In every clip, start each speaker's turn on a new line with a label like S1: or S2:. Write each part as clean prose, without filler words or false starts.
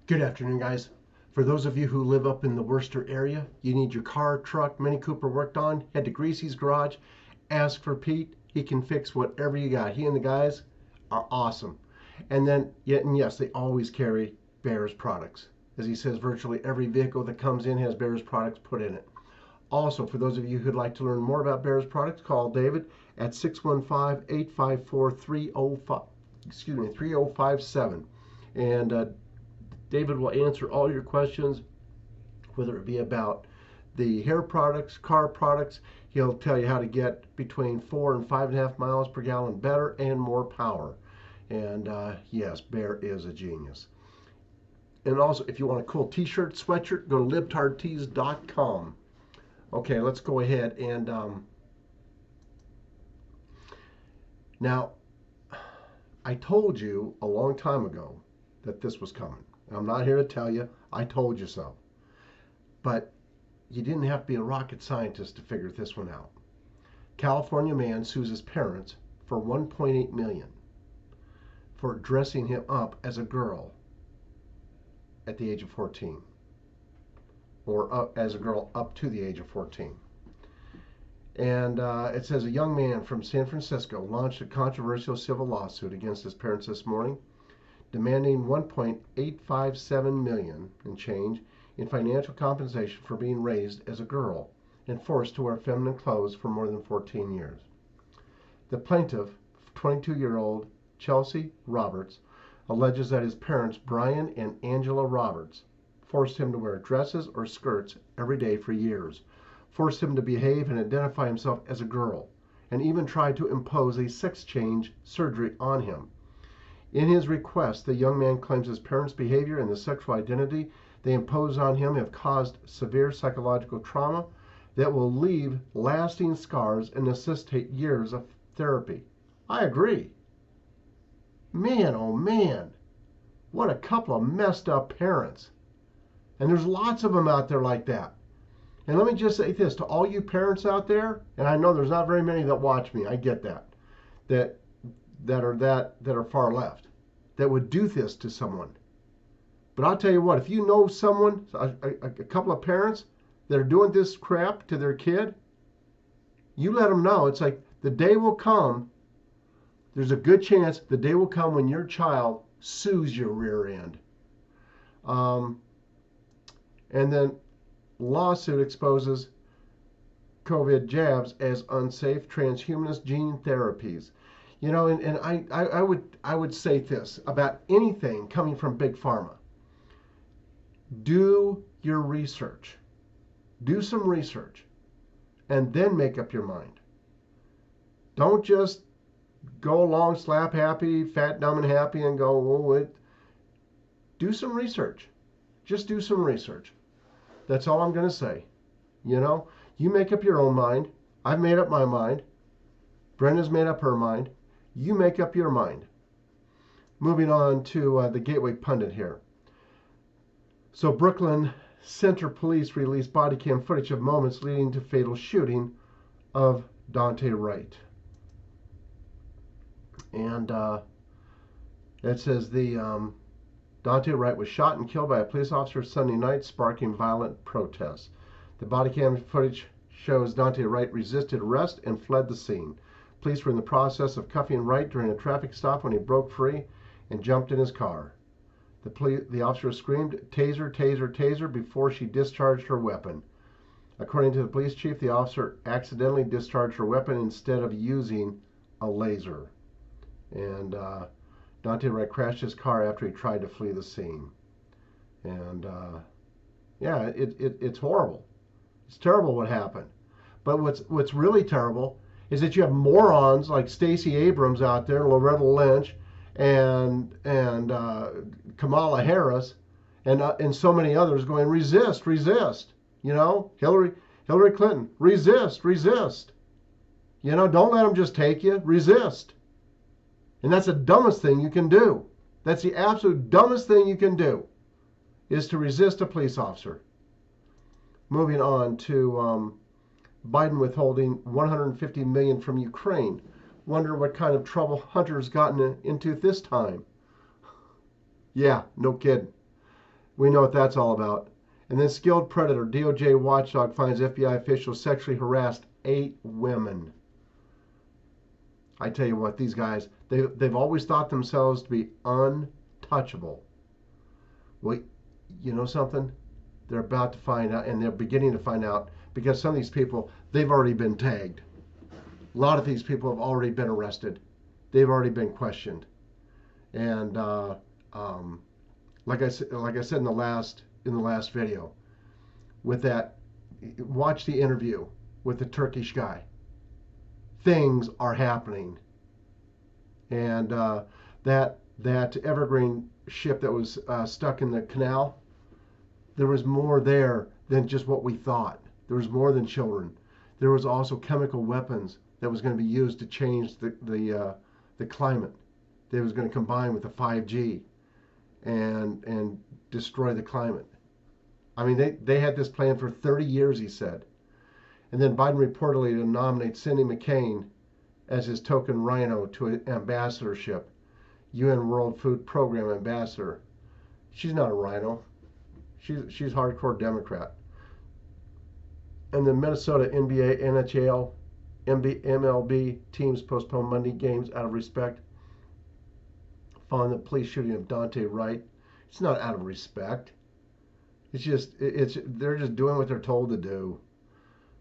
S1: Good afternoon, guys. For those of you who live up in the Worcester area, you need your car, truck, Mini Cooper worked on, head to Greasy's Garage, ask for Pete. He can fix whatever you got. He and the guys are awesome. And then, and yes, they always carry Bears products. As he says, virtually every vehicle that comes in has Bears products put in it. Also, for those of you who'd like to learn more about Bears products, call David at 615-854-3057. And David will answer all your questions, whether it be about the hair products, car products. He'll tell you how to get between 4 and 5.5 miles per gallon better and more power. And yes, Bear is a genius. And also, if you want a cool t-shirt, sweatshirt, go to libtardtees.com. Okay, let's go ahead and now, I told you a long time ago that this was coming. I'm not here to tell you, I told you so. But you didn't have to be a rocket scientist to figure this one out. California man sues his parents for $1.8 million for dressing him up as a girl at the age of 14, or as a girl up to the age of 14. And it says a young man from San Francisco launched a controversial civil lawsuit against his parents this morning, demanding $1.857 million and change in financial compensation for being raised as a girl and forced to wear feminine clothes for more than 14 years. The plaintiff, 22-year-old Chelsea Roberts, alleges that his parents, Brian and Angela Roberts, forced him to wear dresses or skirts every day for years, forced him to behave and identify himself as a girl, and even tried to impose a sex change surgery on him. In his request, the young man claims his parents' behavior and the sexual identity they impose on him have caused severe psychological trauma that will leave lasting scars and necessitate years of therapy. I agree. Man, oh man, what a couple of messed up parents. And there's lots of them out there like that. And let me just say this to all you parents out there, and I know there's not very many that watch me, I get that are far left, that would do this to someone. But I'll tell you what, if you know someone, a couple of parents that are doing this crap to their kid, you let them know. It's like the day will come, there's a good chance the day will come when your child sues your rear end. And then lawsuit exposes COVID jabs as unsafe transhumanist gene therapies. You know, and I would say this about anything coming from Big Pharma. Do your research. Do some research. And then make up your mind. Don't just go along slap happy, fat, dumb, and happy and go, oh, it. Do some research. Just do some research. That's all I'm going to say. You know, you make up your own mind. I've made up my mind. Brenda's made up her mind. You make up your mind. Moving on to the Gateway Pundit here. So Brooklyn Center Police released body cam footage of moments leading to fatal shooting of Dante Wright. And it says the Dante Wright was shot and killed by a police officer Sunday night, sparking violent protests. The body cam footage shows Dante Wright resisted arrest and fled the scene. Police were in the process of cuffing Wright during a traffic stop when he broke free and jumped in his car. The officer screamed, "Taser, taser, taser," before she discharged her weapon. According to the police chief, the officer accidentally discharged her weapon instead of using a laser. And Dante Wright crashed his car after he tried to flee the scene. And yeah, it's horrible. It's terrible what happened. But what's really terrible is that you have morons like Stacey Abrams out there, Loretta Lynch, and Kamala Harris, and so many others going, resist, resist. You know, Hillary Clinton, resist, resist. You know, don't let them just take you. Resist. And that's the dumbest thing you can do. That's the absolute dumbest thing you can do, is to resist a police officer. Moving on to Biden withholding $150 million from Ukraine. Wonder what kind of trouble Hunter's gotten into this time. Yeah, no kidding. We know what that's all about. And then skilled predator, DOJ watchdog finds FBI officials sexually harassed 8 women. I tell you what, these guys, they've always thought themselves to be untouchable. Well, you know something? They're about to find out, and they're beginning to find out, because some of these people, they've already been tagged. A lot of these people have already been arrested. They've already been questioned. And like I said in the last video, with that, watch the interview with the Turkish guy. Things are happening, and that Evergreen ship that was stuck in the canal, there was more there than just what we thought. There was more than children. There was also chemical weapons that was going to be used to change the climate. That was going to combine with the 5G and destroy the climate. I mean, they had this plan for 30 years, he said. And then Biden reportedly to nominate Cindy McCain as his token rhino to an ambassadorship, UN World Food Program ambassador. She's not a rhino. She's hardcore Democrat. And the Minnesota NBA, NHL, MLB teams postpone Monday games out of respect following the police shooting of Dante Wright. It's not out of respect. They're just doing what they're told to do.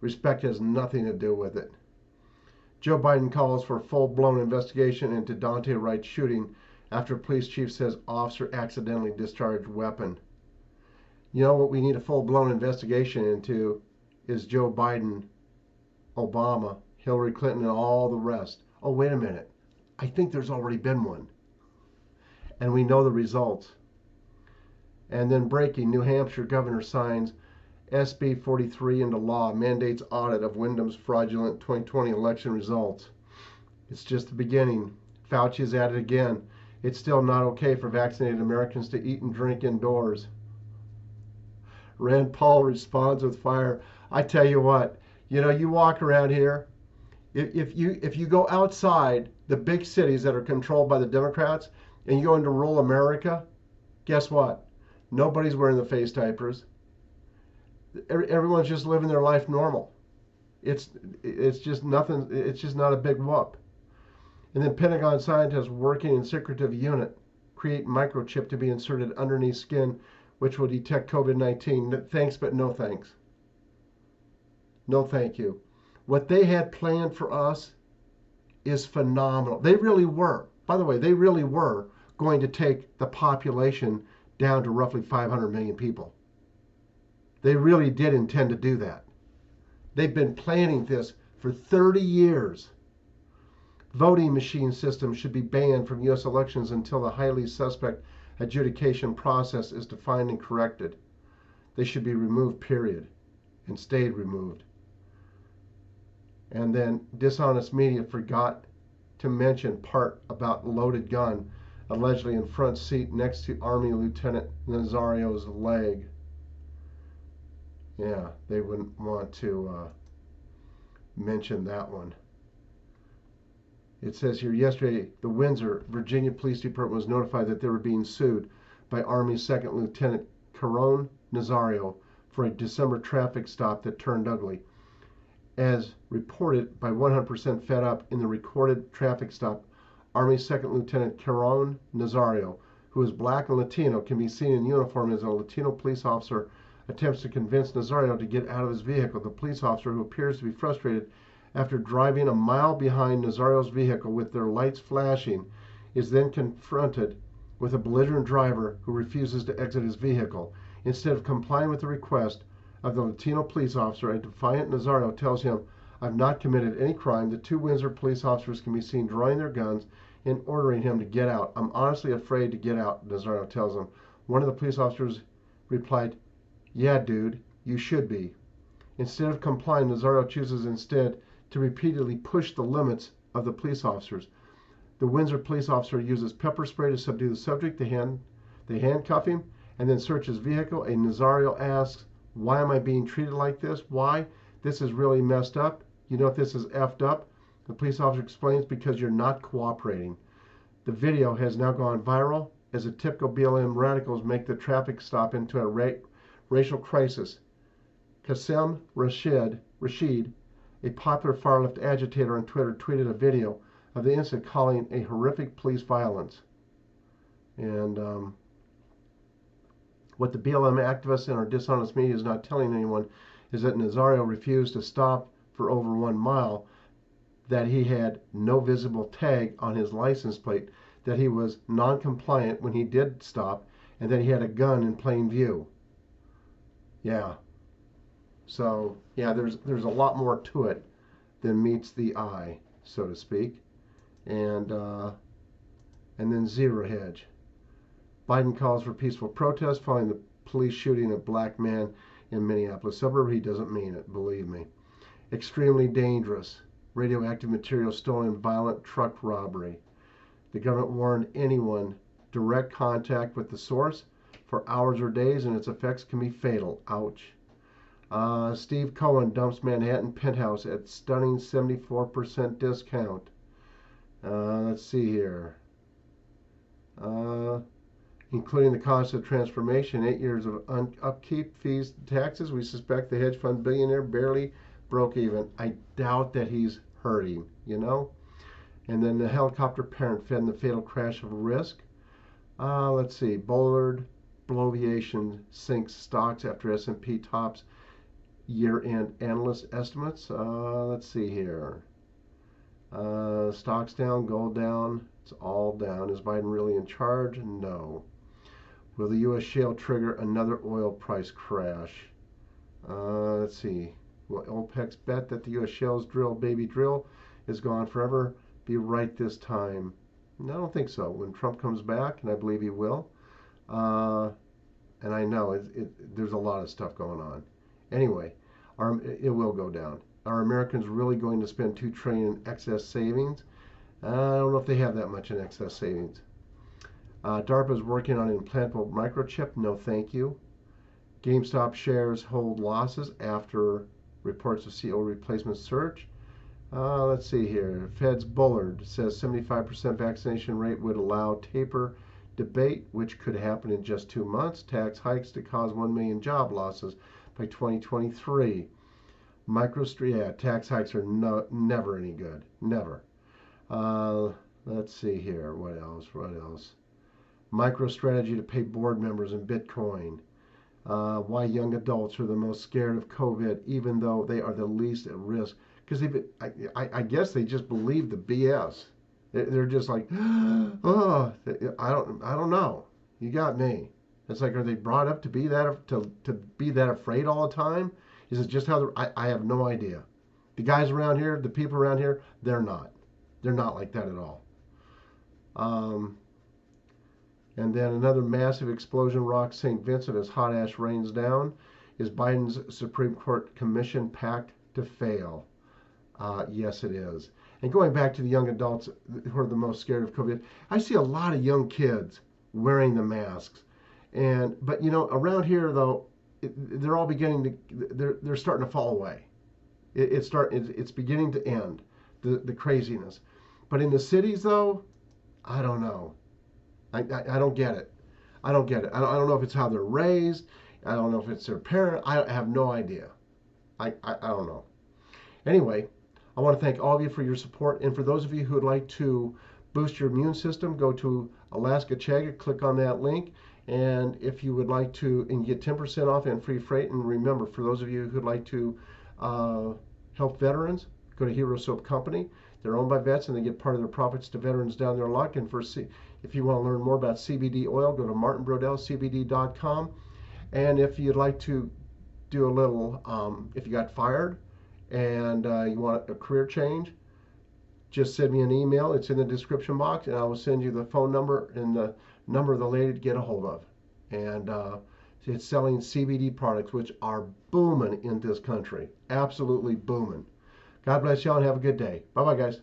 S1: Respect has nothing to do with it. Joe Biden calls for a full-blown investigation into Dante Wright's shooting after police chief says officer accidentally discharged weapon. You know what we need a full-blown investigation into is Joe Biden, Obama, Hillary Clinton, and all the rest. Oh, wait a minute. I think there's already been one. And we know the results. And then breaking, New Hampshire governor signs SB 43 into law, mandates audit of Wyndham's fraudulent 2020 election results. It's just the beginning. Fauci is at it again. It's still not okay for vaccinated Americans to eat and drink indoors. Rand Paul responds with fire. I tell you what, you walk around here, if you go outside the big cities that are controlled by the Democrats and you go into rural America, guess what? Nobody's wearing the face diapers. Everyone's just living their life normal. It's just nothing. It's just not a big whoop. And then Pentagon scientists working in secretive unit create microchip to be inserted underneath skin, which will detect COVID-19. Thanks, but no thanks. No thank you. What they had planned for us is phenomenal. They really were. By the way, they really were going to take the population down to roughly 500 million people. They really did intend to do that. They've been planning this for 30 years. Voting machine systems should be banned from U.S. elections until the highly suspect adjudication process is defined and corrected. They should be removed, period, and stayed removed. And then dishonest media forgot to mention part about loaded gun allegedly in front seat next to Army Lieutenant Nazario's leg. Yeah, they wouldn't want to mention that one. It says here, yesterday, the Windsor, Virginia Police Department was notified that they were being sued by Army 2nd Lieutenant Caron Nazario for a December traffic stop that turned ugly. As reported by 100% Fed Up in the recorded traffic stop, Army 2nd Lieutenant Caron Nazario, who is black and Latino, can be seen in uniform as a Latino police officer attempts to convince Nazario to get out of his vehicle. The police officer, who appears to be frustrated after driving a mile behind Nazario's vehicle with their lights flashing, is then confronted with a belligerent driver who refuses to exit his vehicle. Instead of complying with the request of the Latino police officer, a defiant Nazario tells him, "I've not committed any crime." The 2 Windsor police officers can be seen drawing their guns and ordering him to get out. "I'm honestly afraid to get out," Nazario tells him. One of the police officers replied, "Yeah, dude, you should be." Instead of complying, Nazario chooses instead to repeatedly push the limits of the police officers. The Windsor police officer uses pepper spray to subdue the subject. They handcuff him and then search his vehicle. A Nazario asks, "Why am I being treated like this? Why? This is really messed up. You know if this is effed up?" The police officer explains, "Because you're not cooperating." The video has now gone viral as the typical BLM radicals make the traffic stop into a racial crisis. Qasem Rashid, a popular far-left agitator on Twitter, tweeted a video of the incident, calling a horrific police violence. And what the BLM activists and our dishonest media is not telling anyone is that Nazario refused to stop for over 1 mile, that he had no visible tag on his license plate, that he was non-compliant when he did stop, and that he had a gun in plain view. Yeah. So, yeah, there's a lot more to it than meets the eye, so to speak. And then Zero Hedge. Biden calls for peaceful protest following the police shooting a black man in Minneapolis suburb. He doesn't mean it, believe me. Extremely dangerous. Radioactive material stolen, violent truck robbery. The government warned anyone direct contact with the source for hours or days, and its effects can be fatal. Ouch. Steve Cohen dumps Manhattan penthouse at stunning 74% discount. Let's see here. Including the cost of transformation, 8 years of upkeep, fees, taxes. We suspect the hedge fund billionaire barely broke even. I doubt that he's hurting, you know. And then the helicopter parent fed in the fatal crash of Risk. Let's see. Bullard Bloviation sinks stocks after S&P tops year-end analyst estimates. Let's see here. Stocks down, gold down. It's all down. Is Biden really in charge? No. Will the U.S. shale trigger another oil price crash? Let's see. Will OPEC's bet that the U.S. shale's baby drill is gone forever be right this time? No, I don't think so. When Trump comes back, and I believe he will, and I know there's a lot of stuff going on. Anyway, it will go down. Are Americans really going to spend $2 trillion in excess savings? I don't know if they have that much in excess savings. DARPA is working on an implantable microchip. No, thank you. GameStop shares hold losses after reports of CEO replacement surge. Let's see here. Fed's Bullard says 75% vaccination rate would allow taper debate, which could happen in just 2 months. Tax hikes to cause 1 million job losses by 2023. Tax hikes are never any good. Never. Let's see here. What else? MicroStrategy to pay board members in Bitcoin. Why young adults are the most scared of COVID, even though they are the least at risk. Because I guess they just believe the BS. They're just like, oh, I don't know. You got me. It's like, are they brought up to be that afraid all the time? Is it just how I have no idea. The guys around here, the people around here, they're not. They're not like that at all. And then another massive explosion rocks St. Vincent as hot ash rains down. Is Biden's Supreme Court commission packed to fail? Yes, it is. And going back to the young adults who are the most scared of COVID, I see a lot of young kids wearing the masks. But you know, around here though, they're all they're starting to fall away. It's beginning to end, the craziness. But in the cities though, I don't know. I don't get it. I don't get it. I don't know if it's how they're raised. I don't know if it's their parent. I have no idea. I don't know. Anyway, I want to thank all of you for your support. And for those of you who would like to boost your immune system, go to Alaska Chaga, click on that link. And if you would like to, and get 10% off and free freight. And remember, for those of you who would like to help veterans, go to Hero Soap Company. They're owned by vets, and they get part of their profits to veterans down their luck. And if you want to learn more about CBD oil, go to martinbrodellcbd.com. And if you'd like to do a little, if you got fired and you want a career change, just send me an email. It's in the description box, and I will send you the phone number and the number of the lady to get a hold of. And it's selling CBD products, which are booming in this country. Absolutely booming. God bless y'all and have a good day. Bye-bye, guys.